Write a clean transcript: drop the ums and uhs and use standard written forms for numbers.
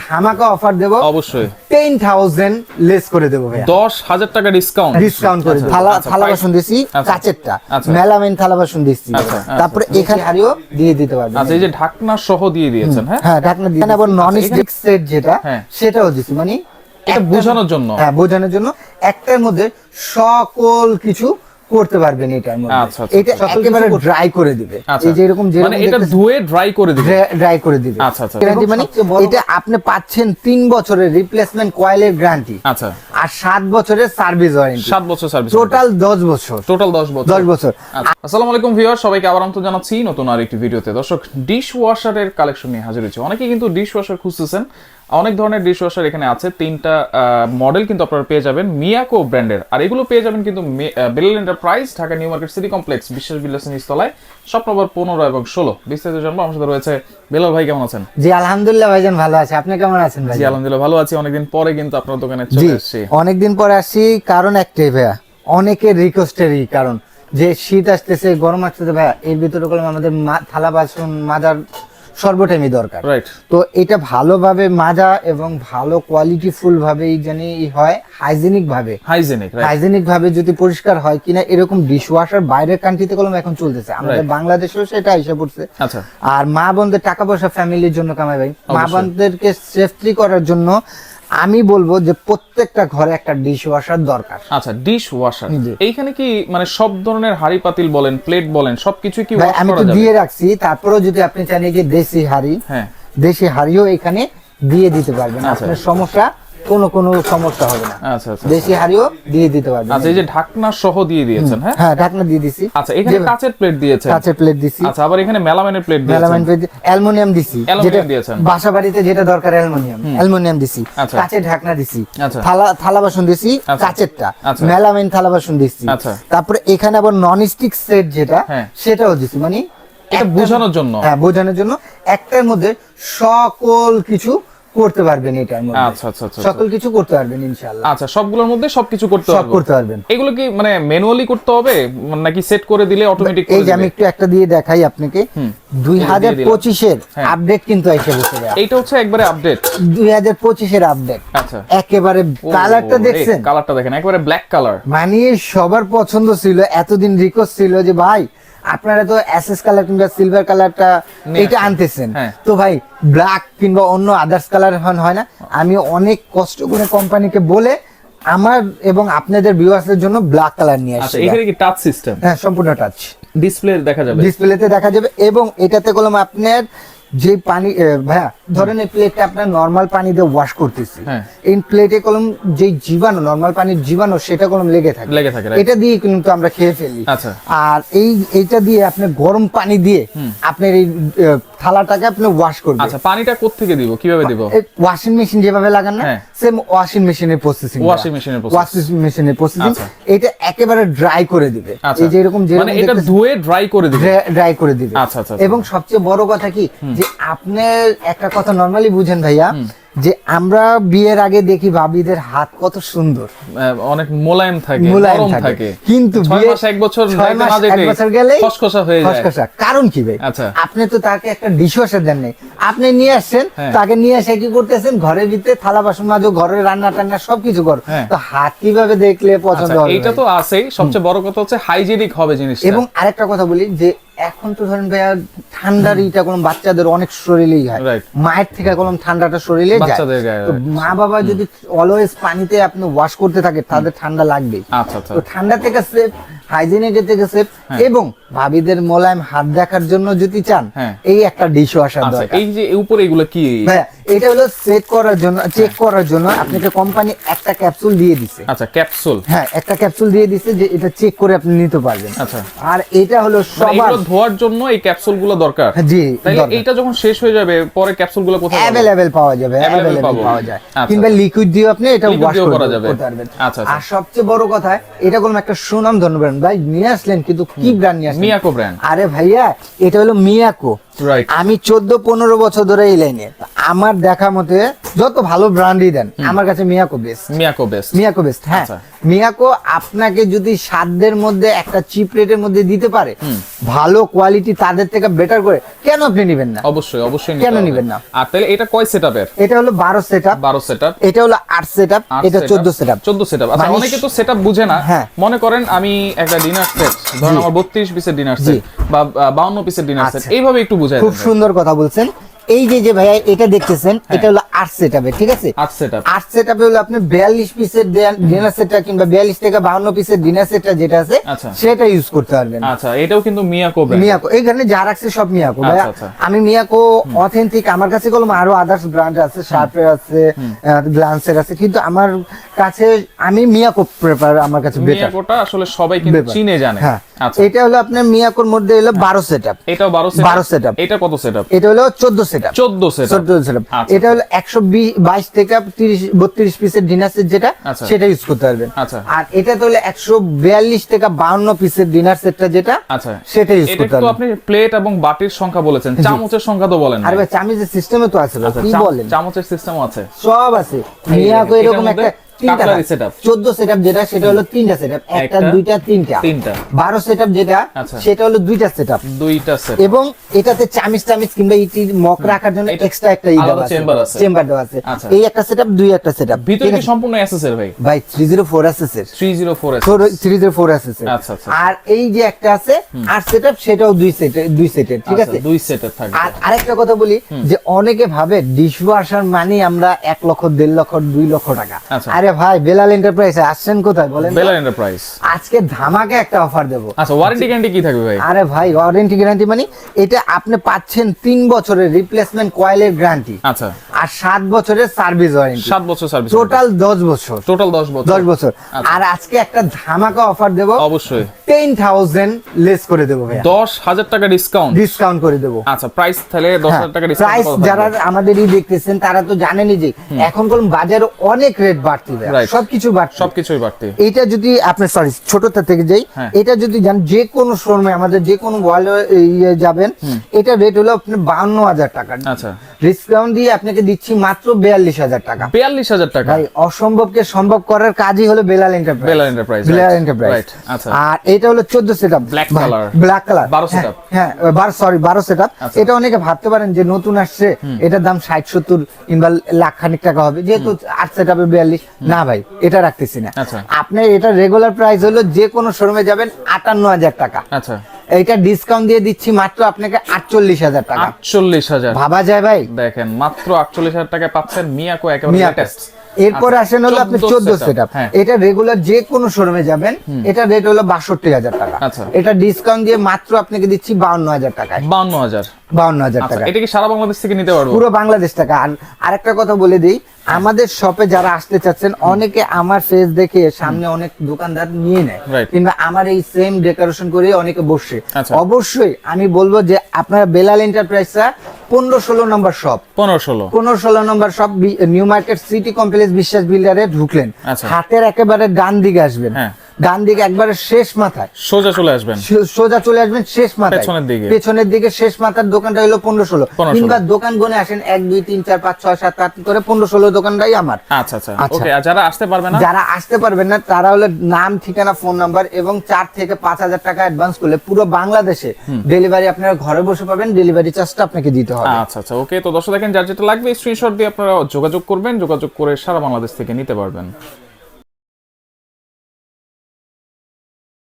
ধামাকা অফার দেব অবশ্যই 10,000 লেস করে দেব ভাইয়া। 10,000 টাকা ডিসকাউন্ট করে দেব। থালা বাসন দিছি কাচেরটা, মেলামাইন থালা বাসন দিছি। তারপরে এখানে হাড়িও দিয়ে দিতে পারবেন। আচ্ছা, এই যে ঢাকনা সহ দিয়ে দিয়েছেন। হ্যাঁ ঢাকনা দিয়ে আবার নন স্টিক সেট যেটা সেটাও দিছি, মানে এটা বোঝানোর জন্য। হ্যাঁ বোঝানোর জন্য একটার মধ্যে সকল কিছু করতে পারবেন এটার মধ্যে। এটা একেবারে ড্রাই করে দিবে। এই যে এরকম মানে এটা ধুয়ে ড্রাই করে দিবে। আচ্ছা মানে এটা আপনি পাচ্ছেন 3 বছরের রিপ্লেসমেন্ট কয়েলের গ্যারান্টি। আচ্ছা, আর 7 বছরের সার্ভিস ওয়ারেন্টি। 7 বছর সার্ভিস, টোটাল 10 বছর। 10 বছর। আসসালামু আলাইকুম ভিউয়ার, সবাইকে আবার আমন্ত্রণ জানাচ্ছি নতুন আরেকটি ভিডিওতে। দর্শক, ডিশ ওয়াশারের কালেকশন নিয়ে হাজির হয়েছে। অনেকে কিন্তু ডিশ ওয়াশার খুঁজতেছেন, অনেক ধরনের ডিশ ওয়াশার এখানে আছে। 3টা মডেল কিন্তু আপনারা পেয়ে যাবেন মিয়াকো ব্র্যান্ডের। আর এগুলো পেয়ে যাবেন কিন্তু Belal enterprise, Dhaka new market city complex, বিশ্বাস বিলাসের নিচতলায়, শপ নম্বর 15 এবং 16। বিস্তারিত জানবো। আমার সাথে রয়েছে বেলাল ভাই। কেমন আছেন? জি আলহামদুলিল্লাহ ভাইজান, ভালো আছি। আপনি কেমন আছেন ভাই? জি আলহামদুলিল্লাহ ভালো আছি। অনেকদিন পরে কিন্তু আপনার দোকানে চলে আসছি। অনেকদিন পরে আসছি, কারণ একটাই ভাইয়া, অনেকের রিকোয়েস্টেরই কারণ যে শীত আসতেছে, গরম আসতেছে ভাইয়া, এর ভিতরে করলাম আমাদের থালা বাসন মাজার সর্বটাইমই দরকার। তো এটা ভালোভাবে মাজা এবং ভালো কোয়ালিটি ফুল ভাবে জানি হয়, হাইজেনিক ভাবে যদি পরিষ্কার হয় কিনা, এরকম ডিশ ওয়াশার বাইরের কান্ট্রিতে কলম এখন চলতেছে, আমাদের বাংলাদেশেও সেটা এসে পড়ছে। আর মা বোনদের টাকা পয়সা ফ্যামিলির জন্য কামাই ভাই, মা বোনদেরকে সেফটি করার জন্য আমি বলবো যে প্রত্যেকটা ঘরে একটা ডিশ ওয়াশার দরকার। আচ্ছা, ডিশ ওয়াশার এইখানে কি মানে সব ধরনের হাড়ি পাতিল বলেন, প্লেট বলেন, সবকিছু কি ওয়াশ করা যাবে? আমি তো দিয়ে রাখছি, তারপরেও যদি আপনি চান যে দেশি হাড়ি, দেশি হাড়িও এখানে দিয়ে দিতে পারবেন। আপনার সমস্যা কোনো সমস্যা হবে না। আচ্ছা, দেশি হাড়িও দিয়ে দিতে পারবেন। আচ্ছা, এই যে ঢাকনা সহ দিয়ে দিয়েছেন। হ্যাঁ ঢাকনা দিয়ে দিছি। আচ্ছা, এখানে কাচের প্লেট দিয়েছেন। কাচের প্লেট দিছি। আচ্ছা, আবার এখানে মেলামাইনের প্লেট দিয়েছেন। মেলামাইন প্লেট, অ্যালুমিনিয়াম দিছি, যেটা বাসা বাড়িতে যেটা দরকার অ্যালুমিনিয়াম দিছি। কাচের ঢাকনা দিছি। থালা বাসন দিছি কাচেরটা, মেলামাইন থালা বাসন দিছি। তারপরে এখানে আবার নন স্টিক সেট যেটা সেটাও দিছি, মানে এটা বোঝানোর জন্য। হ্যাঁ বোঝানোর জন্য একটার মধ্যে সকল কিছু করতে পারবেন এটার মধ্যে। আচ্ছা, সকল কিছু করতে পারবেন ইনশাআল্লাহ। আচ্ছা, সবগুলোর মধ্যে সবকিছু করতে পারবেন। এগুলো কি মানে ম্যানুয়ালি করতে হবে নাকি সেট করে দিলে অটোমেটিক? এই যে আমি একটু একটা দিয়ে দেখাই আপনাকে। 2025 এর আপডেট কিন্তু এসে বসে গেছে। এইটা হচ্ছে একবারে আপডেট, 2025 এর আপডেট। আচ্ছা, একেবারে কালারটা দেখছেন? কালারটা দেখেন, একেবারে ব্ল্যাক কালার। মানে সবার পছন্দ ছিল, এতদিন রিকোয়েস্ট ছিল যে ভাই আপনারা তো এসএস কালার কিংবা সিলভার কালারটা এটা আনতেছেন, তো ভাই ব্ল্যাক কিংবা অন্য আদার্স কালার হয় না। আমি অনেক কষ্ট করে কোম্পানিকে বলে আমার এবং আপনাদের ভিউয়ার্সদের জন্য ব্ল্যাক কালার নিয়ে আসছি। এখানে কি টাচ সিস্টেম? হ্যাঁ সম্পূর্ণ টাচ। ডিসপ্লেতে দেখা যাবে এবং এটাতে কলম আপনার যে পানি ভাইয়া ধরেন এই প্লেটটা আপনার নরমাল পানি দিয়ে ওয়াশ করতেছি, এই প্লেটে কলম যে জীবাণু, নরমাল পানির জীবাণু সেটা কলম লেগে থাকে, এটা দিয়ে কিন্তু আমরা খেয়ে ফেলি। আর এইটা দিয়ে আপনি গরম পানি দিয়ে আপনার এই থালাটাকে আপনি ওয়াশ করবেন। আচ্ছা, পানিটা কোথা থেকে দিব, কিভাবে দিব? ওয়াশিং মেশিন যেভাবে লাগান না, সেম ওয়াশিং মেশিনের প্রসেসিং। এটা একেবারে ড্রাই করে দিবে। এই যে এরকম মানে এটা ধুয়ে ড্রাই করে দিবে। আচ্ছা, এবং সবচেয়ে বড় কথা কি যে আপনি একটা কথা নরমালি বুঝেন ভাইয়া, যে আমরা বিয়ের আগে দেখি ভাবিদের হাত কত সুন্দর, অনেক মোলায়েম থাকে, কিন্তু 6 মাস 1 বছর গেলে খসখসা হয়ে যায়। কারণ কি ভাই? আপনি তো তাকে একটা ডিশওয়াশার দেন নাই, আপনি নিয়ে আসছেন, তাকে নিয়ে এসে কি করতেছেন, ঘরের ভিতরে থালা বাসন মাজো, ঘরের রান্না টান্না সবকিছু করো, তো হাত কিভাবে দেখলে পছন্দ হবে? এটা তো আছেই, সবচেয়ে বড় কথা হচ্ছে হাইজেনিক হবে জিনিসটা। এবং আরেকটা কথা বলি যে এখন তো ধরেন ভাইয়া ঠান্ডার ইটা কোন বাচ্চাদের অনেক শরীরেই হয়, মায়ের থেকে কোন ঠান্ডাটা শরীরে যায়, তো মা বাবা যদি অলওয়েজ পানিতে আপনি ওয়াশ করতে থাকে তাদের ঠান্ডা লাগবেই। তো ঠান্ডা থেকে সেফ, হাইজিনিক থেকে সেফ, এবং ভাবিদের মোলায়েম হাত দেখার জন্য যদি চান এই একটা ডিশ ওয়াশার দরকার। এই যে উপরে এগুলো কি ভাইয়া, এটা হলো চেক করার জন্য আপনাকে কোম্পানি একটা ক্যাপসুল দিয়ে দিছে। আচ্ছা, ক্যাপসুল। হ্যাঁ, একটা ক্যাপসুল দিয়ে দিছে যে এটা চেক করে আপনি নিতে পারবেন। আচ্ছা, আর এটা হলো সবার ধোয়ার জন্য এই ক্যাপসুলগুলো দরকার। জি, তাহলে এটা যখন শেষ হয়ে যাবে পরে ক্যাপসুলগুলো কোথায় अवेलेबल পাওয়া যাবে? পাওয়া যায়, কিংবা লিকুইড দিয়ে আপনি এটা ওয়াশ করা যাবে। আচ্ছা, আর সবচেয়ে বড় কথা, এটা কোন একটা সুনাম ধন্য ব্র্যান্ড ভাই নিয়ে আসলেন, কিন্তু কি ব্র্যান্ড নিয়ে আসলেন? মিয়াকো ব্র্যান্ড। আরে ভাইয়া, এটা হলো মিয়াকো। রাইট। আমি 14-15 বছর ধরে এই লাইনে, আমার দেখা মতে যত ভালো ব্র্যান্ডই দেন আমার কাছে মিয়াকো বেস্ট। মিয়াকো বেস্ট, হ্যাঁ। আচ্ছা। মিয়াকো আপনাকে যদি সাধ্যের মধ্যে একটা চিপ রেটের মধ্যে দিতে পারে, ভালো কোয়ালিটি তাদের থেকে বেটার করে, কেন আপনি নেবেন না? অবশ্যই কেন নেবেন না? আর তাহলে এটা কয় সেটআপের? এটা হলো 12 সেটআপ, 12 সেটআপ। এটা হলো 8 সেটআপ, এটা 14 সেটআপ। 14 সেটআপ। আচ্ছা, মানে অনেকে তো সেটআপ বুঝে না। হ্যাঁ। মনে করেন আমি একটা ডিনার সেট, ধরুন আমার 32 পিসের ডিনার সেট বা 52 পিসের ডিনার সেট, আচ্ছা। এইভাবে একটু বুঝাই খুব দেন ভাই। সুন্দর কথা বলছেন। এই যে ভাইয়া এটা দেখতেছেন, এটা হলো 8 সেটআপে, ঠিক আছে? 8 সেটআপ। 8 সেটআপে হলো আপনি 42 পিসের ডিনার সেটটা কিংবা 42 থেকে 52 পিসের ডিনার সেটটা যেটা আছে আচ্ছা। সেটা ইউজ করতে পারবেন। আচ্ছা, এটাও কিন্তু মিয়াকো ব্র্যান্ড। মিয়াকো এখানে যা রাখছে সব মিয়াকো ভাইয়া। আচ্ছা। আমি মিয়াকো অথেন্টিক, আমার কাছে কলম আরো আদার্স ব্র্যান্ড আছে, শার্পের আছে, গ্লান্সের আছে, কিন্তু আমার কাছে আমি মিয়াকো প্রেফার, আমার কাছে বেটার। মিয়াকোটা আসলে সবাই কিন্তু চিনে জানে। হ্যাঁ। আচ্ছা, এটা হলো আপনার মিয়াকোর মধ্যে হলো 12 সেটআপ। এটাও 12 সেটআপ। এটা কত সেটআপ? এটা হলো 14 সেটআপ। 14 সেটআপ। 14 সেটআপ। আচ্ছা। এটা হলো 122 থেকে 32 পিসের ডিনার সেট যেটা, আচ্ছা। সেটা ইউজ করতে পারবেন। আচ্ছা। আর এটা তো হলো 142 থেকে 52 পিসের ডিনার সেটটা যেটা, আচ্ছা, সেটা ইউজ এটা করতে তো পারবেন। আপনি প্লেট এবং বাটির সংখ্যা বলেছেন, চামচের সংখ্যা তো বলেন না। আরে ভাই চামিজের সিস্টেমে তো আছে ভাই, আচ্ছা, কি বলেন? চামচের সিস্টেমও আছে। সব আছে। মিয়াকো এটার এরকম মধ্যে একটা তিনটা কাটলারি setup। 14 সেটআপ যেটা, সেটা হলো 3টা সেটআপ, একটা, দুইটা, তিনটা। 12 সেটআপ যেটা, আচ্ছা। সেটা হলো 2টা সেটআপ। 2টা সেট। এবং এটাতে চামিচ কিংবা ইটি মক রাখার জন্য এক্সট্রা একটা আলাদা চেম্বার আছে। চেম্বার দেওয়া আছে। আচ্ছা। এই একটা সেটআপ, দুই একটা সেটআপ। ভিতরে কি সম্পূর্ণ এসএসএর ভাই? ভাই 304 এসএসএর। 304 304 এসএসএর। আচ্ছা, আচ্ছা। আর এই যে একটা আছে 8 সেটআপ, সেটাও দুই সেটের, ঠিক আছে? দুই সেটের থাকবে। আর আরেকটা কথা বলি, যে অনেকে ভাবে ডিশওয়াশার মানে আমরা 1 লক্ষ, 1.5 লক্ষ, 2 লক্ষ টাকা। আচ্ছা। আরে ভাই, বেলাল এন্টারপ্রাইজে আসছেন কোথায় বলেন তো? বেলার এন্টারপ্রাইজ। আজকে ধামাকে একটা অফার দেব। আচ্ছা, ওয়ারেন্টি গ্যারান্টি কি থাকবে ভাই? আরে ভাই, ওয়ারেন্টি গ্যারান্টি মানে এটা আপনি পাচ্ছেন 3 বছরের রিপ্লেসমেন্ট কয়েলের গ্যারান্টি। আচ্ছা। আর 7 বছরের সার্ভিস ওয়ারেন্টি। 7 বছর সার্ভিস। টোটাল 10 বছর। টোটাল 10 বছর। 10 বছর। আচ্ছা। আর আজকে একটা ধামাকা অফার দেব। অবশ্যই 10,000 লেস করে দেব ভাই। 10,000 টাকা ডিসকাউন্ট। ডিসকাউন্ট করে দেব। আচ্ছা, প্রাইস তাহলে 10,000 টাকা ডিসকাউন্ট। প্রাইস যারা আমাদেরই দেখতেছেন তারা তো জানেনই যে এখন কোন বাজারে অনেক রেট বাড়তি ভাই। Right. সবকিছু বাড়তি। সবকিছুই বাড়তি। এটা যদি আপনি ছোটটা থেকে যাই, হ্যাঁ। এটা যদি যান যে কোনো শোরুমে, আমাদের যে কোনো ওয়ালে যাবেন, এটা রেট হলো আপনার 52,000 টাকা। আচ্ছা। ডিসকাউন্ট দিয়ে আপনাকে দিচ্ছি মাত্র 42,000 টাকা। 42,000 টাকা। ভাই, অসম্ভবকে সম্ভব করার কাজই হলো বেলাল এন্টারপ্রাইজ। বেলার এন্টারপ্রাইজ। বেলাল এন্টারপ্রাইজ। রাইট। আচ্ছা। আর এটা হলো 14 setup, Black color। Black colour. 12 setup। হ্যাঁ, 12 সেটআপ। আচ্ছা। এটা অনেকে ভাবতে পারেন যে নতুন আসছে, এটার দাম 60-70 কিংবা লাখ খানিক টাকা হবে, যেহেতু 8 সেটআপে 42। না ভাই, এটা রাখতেছি না। আচ্ছা। আপনার এটা রেগুলার প্রাইস হলো যে কোনো শোরুমে যাবেন 58,000 টাকা। আচ্ছা। এইটা ডিসকাউন্ট দিয়ে দিচ্ছি মাত্র আপনাকে 48,000 টাকা। 48,000। ভাবা যায় ভাই? দেখেন, মাত্র 48,000 টাকায় পাচ্ছেন মিয়াকো একেবারে মিয়াকো। লেটেস্ট। এরপরে আসেন হলো আপনি 14 সেটআপ। হ্যাঁ। এটা রেগুলার যে কোনো শোরুমে যাবেন, এটা রেট হলো 62,000 টাকা। আচ্ছা। এটা ডিসকাউন্ট দিয়ে মাত্র আপনাকে দিচ্ছি 52,000 টাকায়। 52,000। 52,000 আচ্ছা, টাকা এটা কি সারা বাংলাদেশ থেকে নিতে পারবো? পুরো বাংলাদেশ টাকা। আর আরেকটা কথা বলে দিই, আমাদের শপে যারা আসতে চাচ্ছেন, অনেকে আমার ফেস দেখে সামনে অনেক দোকানদার নিয়ে নেয়, Right. কিংবা আমার এই সেম ডেকোরেশন করে অনেকে বসে। আচ্ছা। অবশ্যই আমি বলবো যে আপনারা বেলাল এন্টারপ্রাইজটা 15-16 নম্বর শপ, 15-16। 15-16 নম্বর সব নিউ মার্কেট সিটি কমপ্লেক্স বিশ্বাস বিল্ডারে ঢুকলেন, আচ্ছা। হাতের একেবারে ডান দিকে আসবেন। হ্যাঁ। ডান দিকে একবারে শেষ মাথায় সোজা চলে আসবেন। সোজা চলে আসবেন শেষ মাথায়, পেছনের দিকে। পেছনের দিকে শেষ মাথার দোকানটা হলো 15-16। 15-16 কিংবা দোকান গুনে আসেন 1 2 3 4 5 6 7 8 করে 15-16 দোকানটাই আমার। আচ্ছা আচ্ছা, ওকে। আর যারা আসতে পারবে না, যারা আসতে পারবেন না, তারা হলো নাম, ঠিকানা, ফোন নাম্বার এবং 4 থেকে 5,000 টাকা অ্যাডভান্স করলে পুরো বাংলাদেশে ডেলিভারি আপনারা ঘরে বসে পাবেন। ডেলিভারি চার্জটা আপনাকে দিতে হবে। আচ্ছা আচ্ছা, ওকে। তো দর্শক দেখেন, যার যেটা লাগবে স্ক্রিনশট দিয়ে আপনারা যোগাযোগ করবেন, যোগাযোগ করে সারা বাংলাদেশ থেকে নিতে পারবেন।